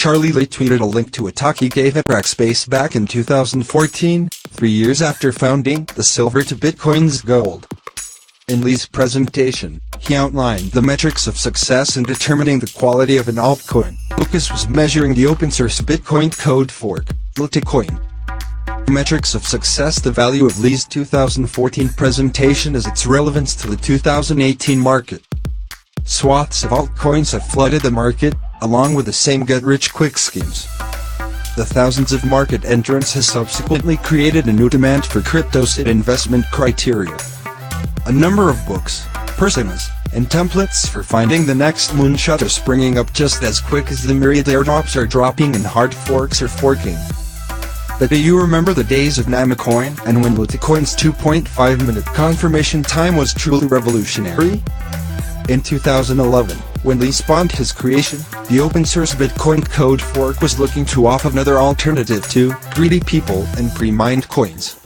Charlie Lee tweeted a link to a talk he gave at Rackspace back in 2014, 3 years after founding the Silver to Bitcoin's Gold. In Lee's presentation, he outlined the metrics of success in determining the quality of an altcoin. Focus was measuring the open-source Bitcoin code fork, Litecoin. Metrics of success. The value of Lee's 2014 presentation is its relevance to the 2018 market. Swaths of altcoins have flooded the market, along with the same get-rich-quick schemes. The thousands of market entrants has subsequently created a new demand for crypto's investment criteria. A number of books, personas, and templates for finding the next moonshot are springing up just as quick as the myriad airdrops are dropping and hard forks are forking. But do you remember the days of Namacoin and when Litecoin's 2.5-minute confirmation time was truly revolutionary? In 2011, when Lee spawned his creation, the open-source Bitcoin code fork was looking to offer another alternative to greedy people and pre-mined coins.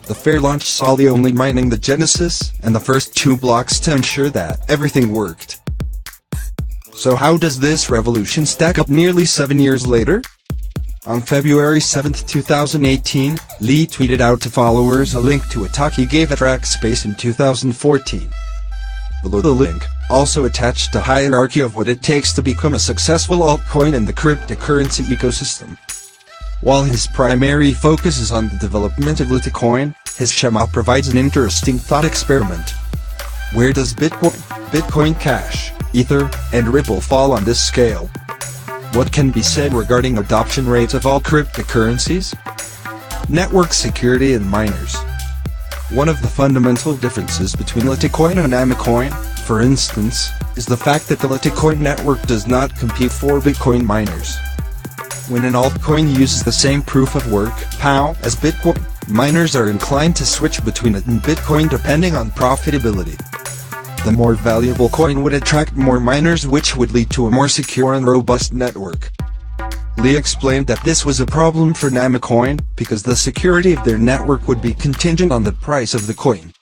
The fair launch saw Lee only mining the Genesis and the first 2 blocks to ensure that everything worked. So how does this revolution stack up nearly 7 years later? On February 7, 2018, Lee tweeted out to followers a link to a talk he gave at Rackspace in 2014. Below the link, also attached a hierarchy of what it takes to become a successful altcoin in the cryptocurrency ecosystem. While his primary focus is on the development of Litecoin, his schema provides an interesting thought experiment. Where does Bitcoin Cash, Ether, and Ripple fall on this scale? What can be said regarding adoption rates of all cryptocurrencies? Network security and miners. One of the fundamental differences between Litecoin and Namacoin, for instance, is the fact that the Litecoin network does not compete for Bitcoin miners. When an altcoin uses the same proof of work (POW) as Bitcoin, miners are inclined to switch between it and Bitcoin depending on profitability. The more valuable coin would attract more miners, which would lead to a more secure and robust network. Lee explained that this was a problem for Namacoin, because the security of their network would be contingent on the price of the coin.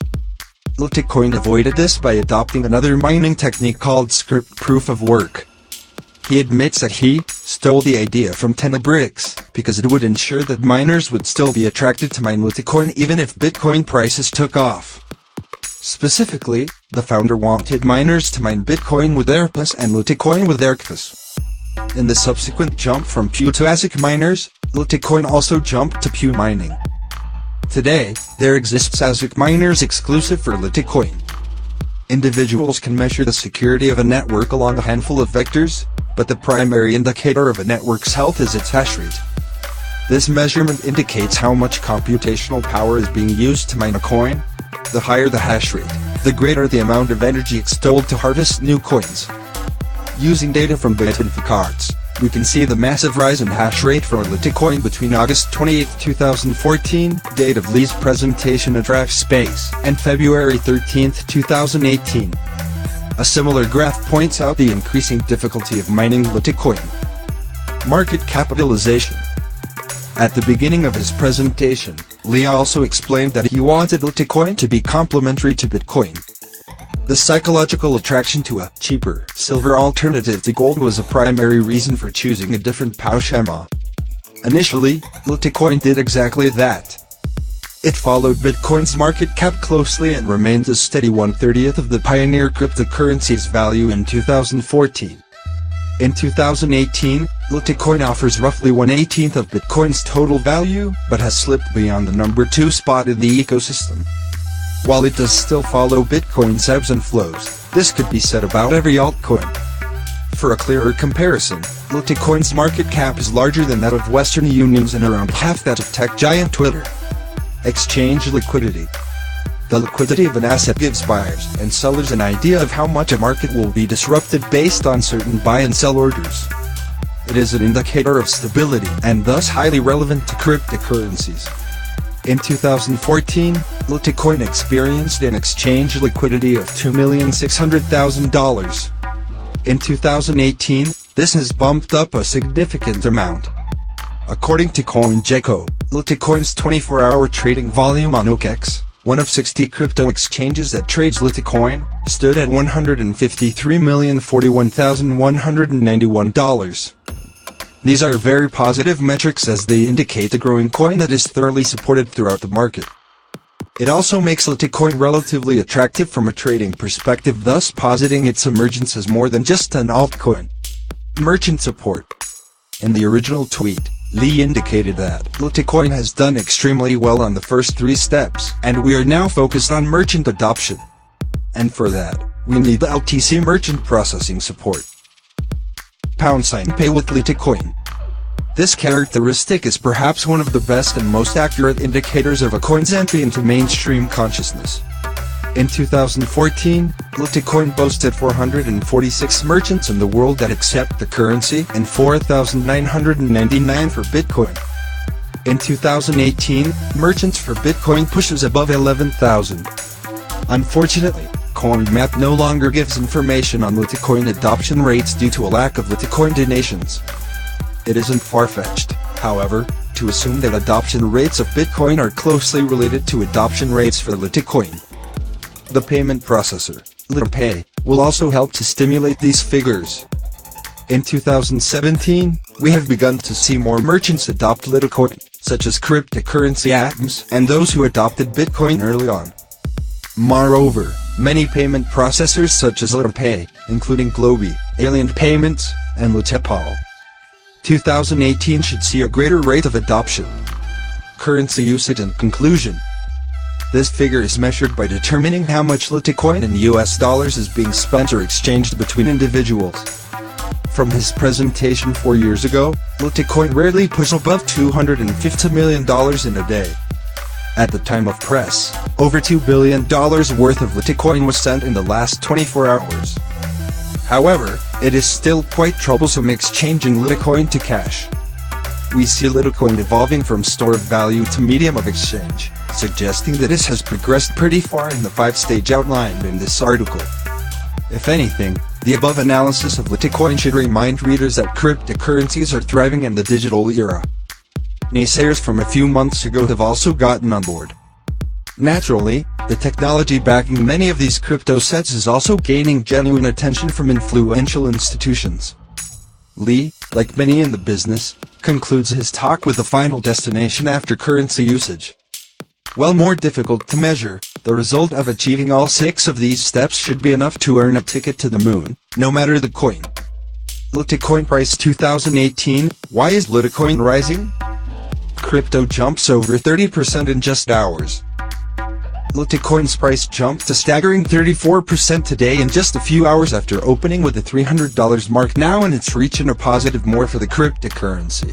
Litecoin avoided this by adopting another mining technique called script proof of work. He admits that he stole the idea from Tenebricks, because it would ensure that miners would still be attracted to mine Litecoin even if Bitcoin prices took off. Specifically, the founder wanted miners to mine Bitcoin with ERPAS and Litecoin with ERCFAS. In the subsequent jump from POW to ASIC miners, Litecoin also jumped to POW mining. Today, there exists ASIC miners exclusive for Litecoin. Individuals can measure the security of a network along a handful of vectors, but the primary indicator of a network's health is its hash rate. This measurement indicates how much computational power is being used to mine a coin. The higher the hash rate, the greater the amount of energy extolled to harvest new coins. Using data from Bitcoin cards, we can see the massive rise in hash rate for Litecoin between August 28, 2014, date of Lee's presentation at Rackspace, and February 13, 2018. A similar graph points out the increasing difficulty of mining Litecoin. Market capitalization. At the beginning of his presentation, Lee also explained that he wanted Litecoin to be complementary to Bitcoin. The psychological attraction to a cheaper silver alternative to gold was a primary reason for choosing a different POW schema. Initially, Litecoin did exactly that. It followed Bitcoin's market cap closely and remained a steady 1/30th of the pioneer cryptocurrency's value in 2014. In 2018, Litecoin offers roughly 1/18th of Bitcoin's total value, but has slipped beyond the number 2 spot in the ecosystem. While it does still follow Bitcoin's ebbs and flows, this could be said about every altcoin. For a clearer comparison, Litecoin's market cap is larger than that of Western Union's and around half that of tech giant Twitter. Exchange liquidity. The liquidity of an asset gives buyers and sellers an idea of how much a market will be disrupted based on certain buy and sell orders. It is an indicator of stability and thus highly relevant to cryptocurrencies. In 2014, Litecoin experienced an exchange liquidity of $2,600,000. In 2018, this has bumped up a significant amount. According to CoinGecko, Litecoin's 24-hour trading volume on OKEx, one of 60 crypto exchanges that trades Litecoin, stood at $153,041,191. These are very positive metrics as they indicate a growing coin that is thoroughly supported throughout the market. It also makes Litecoin relatively attractive from a trading perspective, thus positing its emergence as more than just an altcoin. Merchant support. In the original tweet, Lee indicated that Litecoin has done extremely well on the first 3 steps, and we are now focused on merchant adoption. And for that, we need the LTC merchant processing support. #pay with Litecoin. This characteristic is perhaps one of the best and most accurate indicators of a coin's entry into mainstream consciousness. In 2014, Litecoin boasted 446 merchants in the world that accept the currency and 4,999 for Bitcoin. In 2018, merchants for Bitcoin pushes above 11,000. Unfortunately, CoinMap no longer gives information on Litecoin adoption rates due to a lack of Litecoin donations. It isn't far-fetched, however, to assume that adoption rates of Bitcoin are closely related to adoption rates for Litecoin. The payment processor, Litecoin, will also help to stimulate these figures. In 2017, we have begun to see more merchants adopt Litecoin, such as cryptocurrency apps and those who adopted Bitcoin early on. Moreover, many payment processors such as Litecoin, including Globi, Alien Payments, and Litepal. 2018 should see a greater rate of adoption. Currency usage and conclusion. This figure is measured by determining how much Litecoin in US dollars is being spent or exchanged between individuals. From his presentation 4 years ago, Litecoin rarely pushed above $250 million in a day. At the time of press, over $2 billion worth of Litecoin was sent in the last 24 hours. However, it is still quite troublesome exchanging Litecoin to cash. We see Litecoin evolving from store of value to medium of exchange, suggesting that it has progressed pretty far in the 5-stage outlined in this article. If anything, the above analysis of Litecoin should remind readers that cryptocurrencies are thriving in the digital era. Naysayers from a few months ago have also gotten on board. Naturally, the technology backing many of these crypto sets is also gaining genuine attention from influential institutions. Lee, like many in the business, concludes his talk with a final destination after currency usage. While more difficult to measure, the result of achieving all 6 of these steps should be enough to earn a ticket to the moon, no matter the coin. Litecoin price 2018, why is Litecoin rising? Crypto jumps over 30% in just hours. Litecoin's price jumped a staggering 34% today in just a few hours after opening with the $300 mark, now in its reach and a positive more for the cryptocurrency.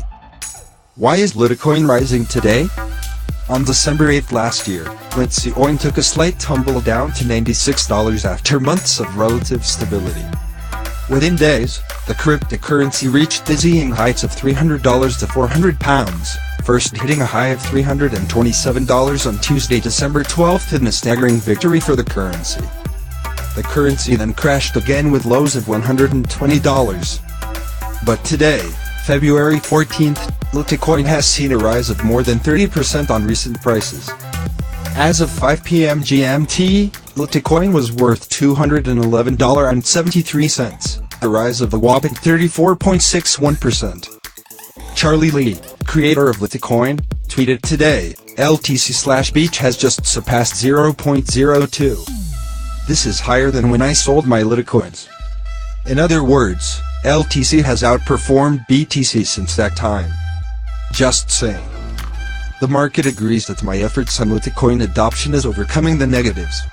Why is Litecoin rising today? On December 8 last year, Litecoin took a slight tumble down to $96 after months of relative stability. Within days, the cryptocurrency reached dizzying heights of $300 to £400, first hitting a high of $327 on Tuesday, December 12th in a staggering victory for the currency. The currency then crashed again with lows of $120. But today, February 14th, Litecoin has seen a rise of more than 30% on recent prices. As of 5 p.m. GMT, Litecoin was worth $211.73, a rise of a whopping 34.61%. Charlie Lee, creator of Litecoin, tweeted today, LTC/Beach has just surpassed 0.02. This is higher than when I sold my Litecoins. In other words, LTC has outperformed BTC since that time. Just saying. The market agrees that my efforts on Litecoin adoption is overcoming the negatives.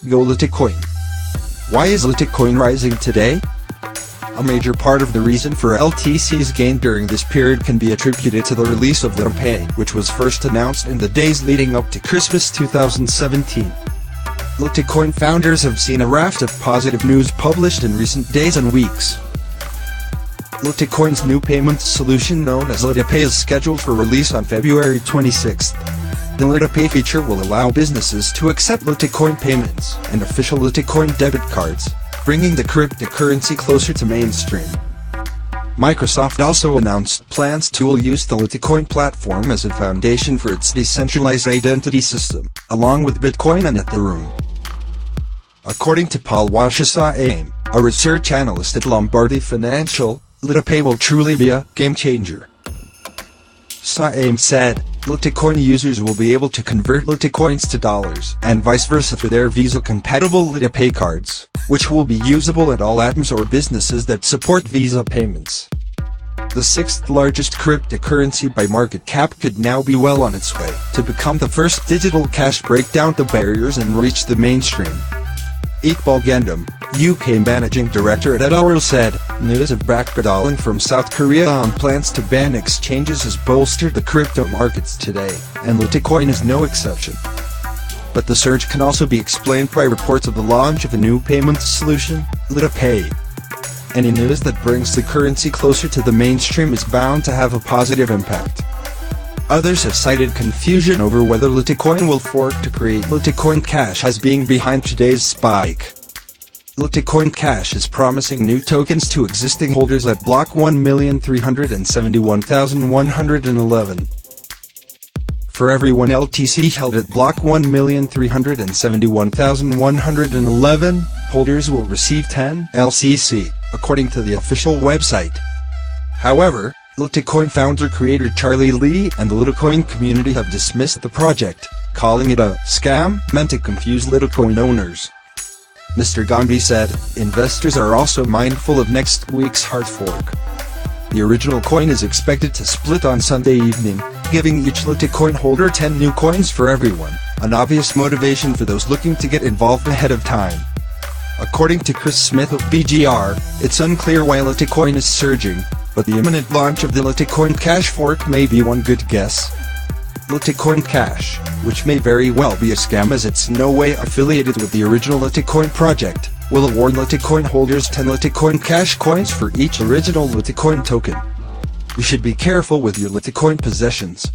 Go Litecoin. Why is Litecoin rising today? A major part of the reason for LTC's gain during this period can be attributed to the release of Litecoin, which was first announced in the days leading up to Christmas 2017. Litecoin founders have seen a raft of positive news published in recent days and weeks. Litecoin's new payment solution known as Litepay is scheduled for release on February 26th. The Litepay feature will allow businesses to accept Litecoin payments and official Litecoin debit cards, bringing the cryptocurrency closer to mainstream. Microsoft also announced plans to use the Litecoin platform as a foundation for its decentralized identity system, along with Bitcoin and Ethereum. According to Paul Washasa, a research analyst at Lombardi Financial, Litipay will truly be a game changer. Saim said, Litecoin users will be able to convert Litecoins to dollars and vice versa for their Visa-compatible Litipay cards, which will be usable at all atoms or businesses that support Visa payments. The sixth largest cryptocurrency by market cap could now be well on its way to become the first digital cash break down the barriers and reach the mainstream. Iqbal Gendam, UK Managing Director at Edoral said, news of backpedaling from South Korea on plans to ban exchanges has bolstered the crypto markets today, and Litecoin is no exception. But the surge can also be explained by reports of the launch of a new payment solution, Litipay. Any news that brings the currency closer to the mainstream is bound to have a positive impact. Others have cited confusion over whether Litecoin will fork to create Litecoin Cash as being behind today's spike. Litecoin Cash is promising new tokens to existing holders at block 1,371,111. For everyone LTC held at block 1,371,111, holders will receive 10 LCC, according to the official website. However, Litecoin founder-creator Charlie Lee and the Litecoin community have dismissed the project, calling it a scam meant to confuse Litecoin owners. Mr. Gandhi said, investors are also mindful of next week's hard fork. The original coin is expected to split on Sunday evening, giving each Litecoin holder 10 new coins for everyone, an obvious motivation for those looking to get involved ahead of time. According to Chris Smith of BGR, it's unclear why Litecoin is surging, but the imminent launch of the Litecoin Cash fork may be one good guess. Litecoin Cash, which may very well be a scam as it's no way affiliated with the original Litecoin project, will award Litecoin holders 10 Litecoin Cash coins for each original Litecoin token. You should be careful with your Litecoin possessions.